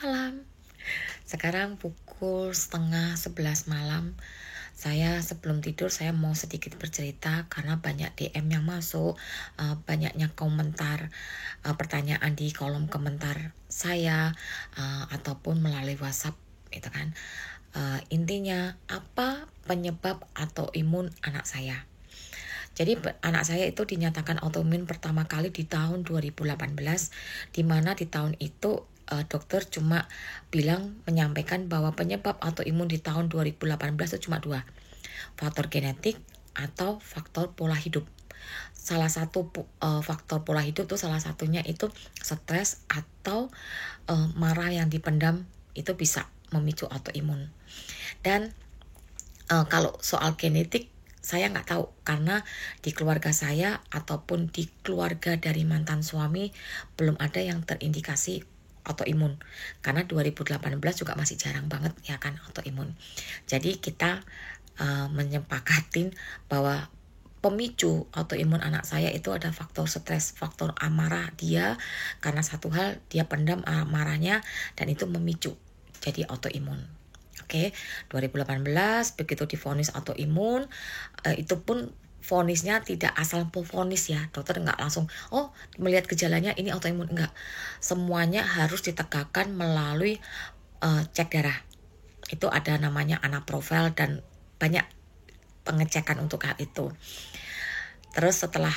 malam. Sekarang pukul 10:30 malam. Saya sebelum tidur saya mau sedikit bercerita karena banyak DM yang masuk, banyaknya komentar, pertanyaan di kolom komentar saya, ataupun melalui WhatsApp, gitu kan. Intinya apa penyebab autoimun anak saya? Jadi anak saya itu dinyatakan autoimun pertama kali di tahun 2018, di mana di tahun itu dokter cuma menyampaikan bahwa penyebab autoimun di tahun 2018 itu cuma 2, faktor genetik atau faktor pola hidup. Salah satu faktor pola hidup tuh salah satunya itu stres atau marah yang dipendam itu bisa memicu autoimun. Dan kalau soal genetik saya nggak tahu karena di keluarga saya ataupun di keluarga dari mantan suami belum ada yang terindikasi autoimun, karena 2018 juga masih jarang banget ya kan autoimun. Jadi kita menyepakatin bahwa pemicu autoimun anak saya itu ada faktor stres, faktor amarah dia, karena satu hal dia pendam amarahnya dan itu memicu jadi autoimun. Oke, 2018 begitu divonis autoimun, itu pun vonisnya tidak asal vonis ya, dokter nggak langsung melihat gejalanya ini autoimun, enggak. Semuanya harus ditegakkan melalui cek darah. Itu ada namanya anaprofil dan banyak pengecekan untuk hal itu. Terus setelah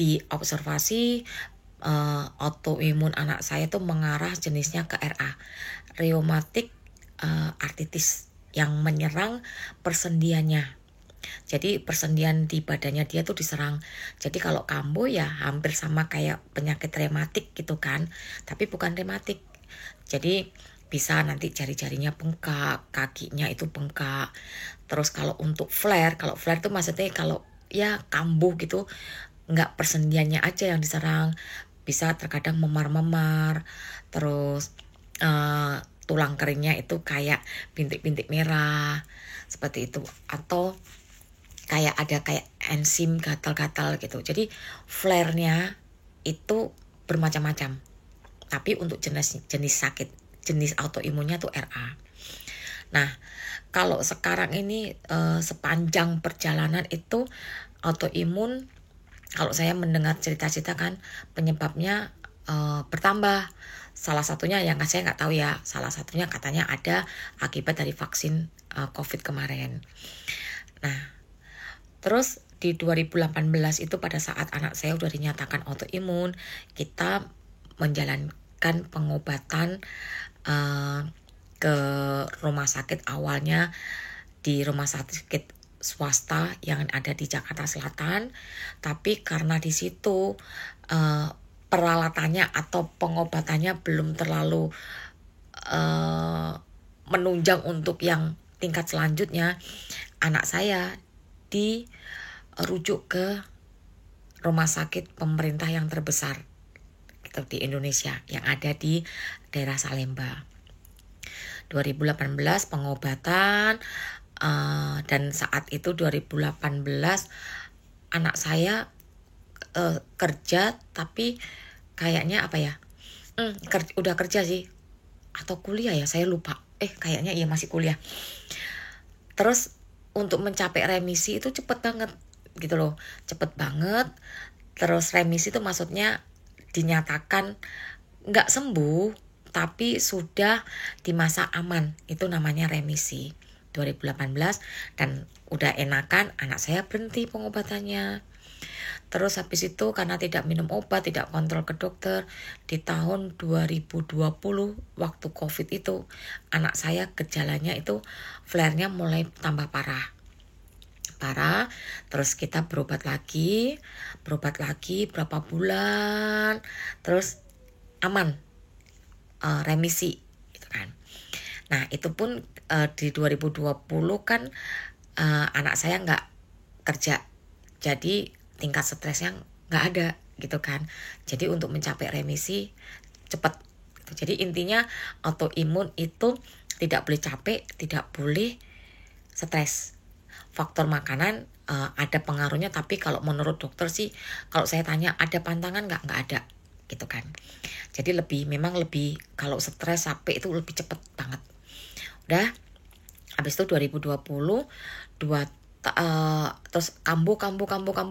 diobservasi, autoimun anak saya itu mengarah jenisnya ke RA, rheumatic arthritis, yang menyerang persendiannya. Jadi persendian di badannya dia tuh diserang. Jadi kalau kambuh ya hampir sama kayak penyakit rematik gitu kan, tapi bukan rematik. Jadi bisa nanti jari-jarinya bengkak, kakinya itu bengkak. Terus kalau untuk flare tuh maksudnya kalau ya kambuh gitu, nggak persendiannya aja yang diserang, bisa terkadang memar-memar, terus tulang keringnya itu kayak bintik-bintik merah seperti itu, atau kayak ada kayak enzim gatal-gatal gitu. Jadi flare-nya itu bermacam-macam. Tapi untuk jenis sakit, jenis autoimunnya tuh RA. Nah, kalau sekarang ini sepanjang perjalanan itu autoimun, kalau saya mendengar cerita-cerita kan penyebabnya bertambah. Salah satunya yang saya nggak tahu ya, salah satunya katanya ada akibat dari vaksin COVID kemarin. Nah, terus di 2018 itu pada saat anak saya udah dinyatakan autoimun, kita menjalankan pengobatan ke rumah sakit, awalnya di rumah sakit swasta yang ada di Jakarta Selatan, tapi karena di situ peralatannya atau pengobatannya belum terlalu menunjang untuk yang tingkat selanjutnya, anak saya dirujuk ke rumah sakit pemerintah yang terbesar gitu di Indonesia yang ada di daerah Salemba. 2018 pengobatan, dan saat itu 2018 anak saya kerja, tapi kayaknya udah kerja sih atau kuliah ya, saya lupa. Kayaknya iya masih kuliah. Terus untuk mencapai remisi itu cepet banget gitu loh, cepet banget. Terus remisi itu maksudnya dinyatakan nggak sembuh tapi sudah di masa aman, itu namanya remisi 2018. Dan udah enakan, anak saya berhenti pengobatannya. Terus habis itu karena tidak minum obat, tidak kontrol ke dokter, di tahun 2020 waktu COVID itu anak saya gejalanya itu flare-nya mulai tambah parah. Terus kita berobat lagi berapa bulan, terus aman, remisi gitu kan. Nah itu pun di 2020 kan anak saya nggak kerja, jadi tingkat stresnya nggak ada gitu kan. Jadi untuk mencapai remisi cepat gitu. Jadi intinya autoimun itu tidak boleh capek, tidak boleh stres. Faktor makanan ada pengaruhnya, tapi kalau menurut dokter sih, kalau saya tanya ada pantangan nggak ada gitu kan. Jadi memang lebih kalau stres capek itu lebih cepet banget. Udah, habis itu 2020 terus kambuh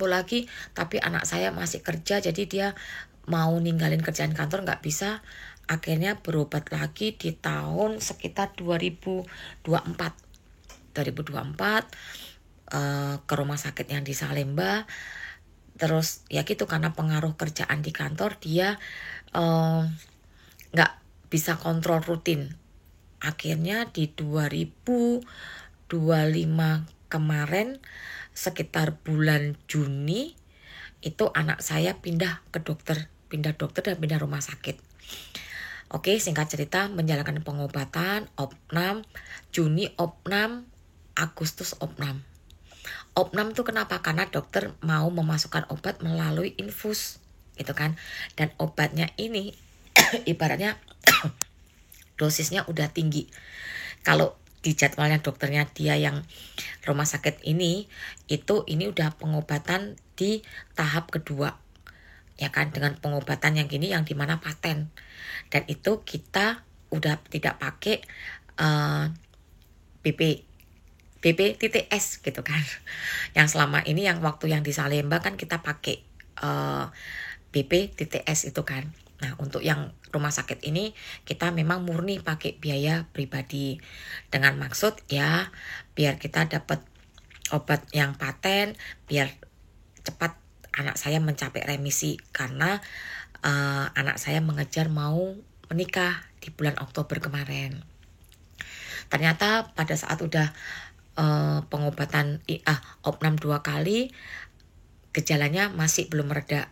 lagi, tapi anak saya masih kerja, jadi dia mau ninggalin kerjaan kantor nggak bisa. Akhirnya berobat lagi di tahun sekitar 2024 ke rumah sakit yang di Salemba. Terus ya gitu, karena pengaruh kerjaan di kantor dia nggak bisa kontrol rutin. Akhirnya di 2025 kemarin sekitar bulan Juni itu anak saya pindah dokter dan pindah rumah sakit. Oke, singkat cerita menjalankan pengobatan opnam, Juni opnam, Agustus opnam. Opnam itu kenapa? Karena dokter mau memasukkan obat melalui infus, gitu kan. Dan obatnya ini ibaratnya dosisnya udah tinggi. Kalau di jadwalnya dokternya dia yang rumah sakit ini udah pengobatan di tahap kedua, ya kan, dengan pengobatan yang gini yang dimana paten, dan itu kita udah tidak pakai BP-TTS gitu kan. Yang selama ini yang waktu yang di Salemba kan kita pakai BP-TTS itu kan. Nah, untuk yang rumah sakit ini kita memang murni pakai biaya pribadi, dengan maksud ya biar kita dapat obat yang paten, biar cepat anak saya mencapai remisi, karena anak saya mengejar mau menikah di bulan Oktober kemarin. Ternyata pada saat udah pengobatan opnam 2 kali, gejalanya masih belum mereda.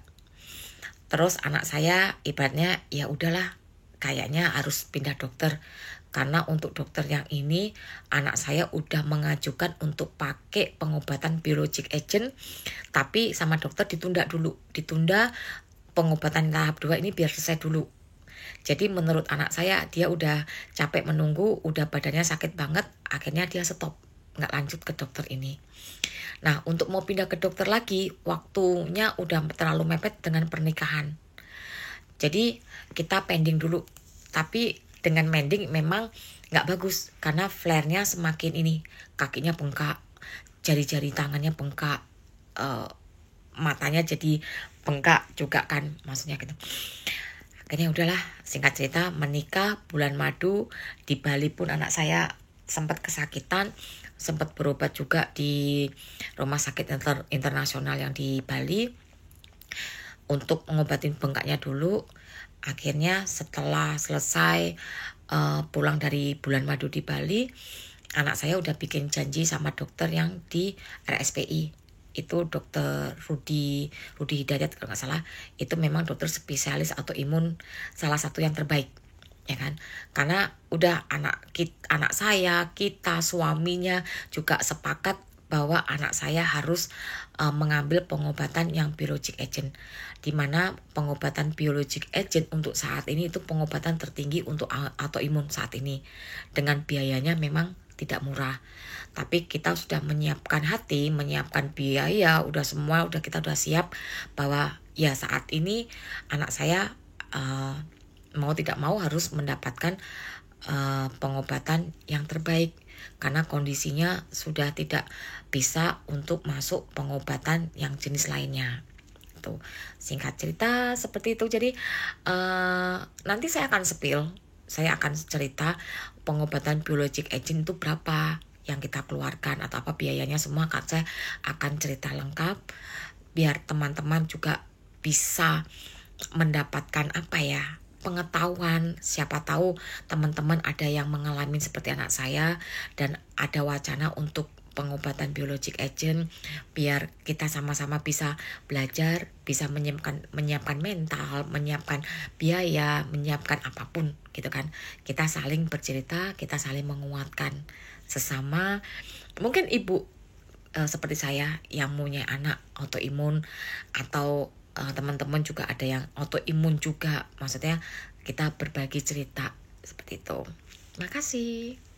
Terus anak saya ibaratnya ya udahlah, kayaknya harus pindah dokter, karena untuk dokter yang ini anak saya udah mengajukan untuk pakai pengobatan biologic agent, tapi sama dokter ditunda pengobatan tahap 2 ini biar selesai dulu. Jadi menurut anak saya dia udah capek menunggu, udah badannya sakit banget, akhirnya dia stop, nggak lanjut ke dokter ini. Nah, untuk mau pindah ke dokter lagi, waktunya udah terlalu mepet dengan pernikahan. Jadi kita pending dulu. Tapi dengan pending memang nggak bagus, karena flare-nya semakin ini, kakinya bengkak, jari-jari tangannya bengkak, matanya jadi bengkak juga kan, maksudnya gitu. Akhirnya udahlah, singkat cerita menikah bulan madu. Di Bali pun anak saya sempat kesakitan, sempat berobat juga di rumah sakit internasional yang di Bali untuk mengobatin bengkaknya dulu. Akhirnya setelah selesai pulang dari bulan madu di Bali, anak saya udah bikin janji sama dokter yang di RSPI. Itu dokter Rudi Hidayat kalau nggak salah. Itu memang dokter spesialis autoimun, salah satu yang terbaik, ya kan. Karena udah anak saya, kita suaminya juga sepakat bahwa anak saya harus mengambil pengobatan yang biologic agent, dimana pengobatan biologic agent untuk saat ini itu pengobatan tertinggi untuk autoimun saat ini, dengan biayanya memang tidak murah. Tapi kita sudah menyiapkan hati, menyiapkan biaya, kita udah siap bahwa ya saat ini anak saya mau tidak mau harus mendapatkan pengobatan yang terbaik, karena kondisinya sudah tidak bisa untuk masuk pengobatan yang jenis lainnya. Tuh, singkat cerita seperti itu. Jadi nanti saya akan saya akan cerita pengobatan biologic agent itu berapa yang kita keluarkan atau apa biayanya, semua kan saya akan cerita lengkap biar teman-teman juga bisa mendapatkan pengetahuan. Siapa tahu teman-teman ada yang mengalami seperti anak saya dan ada wacana untuk pengobatan biologic agent, biar kita sama-sama bisa belajar, bisa menyiapkan mental, menyiapkan biaya, menyiapkan apapun gitu kan. Kita saling bercerita, kita saling menguatkan sesama. Mungkin ibu seperti saya yang punya anak autoimun, atau teman-teman juga ada yang autoimun juga, maksudnya kita berbagi cerita seperti itu. Terima kasih.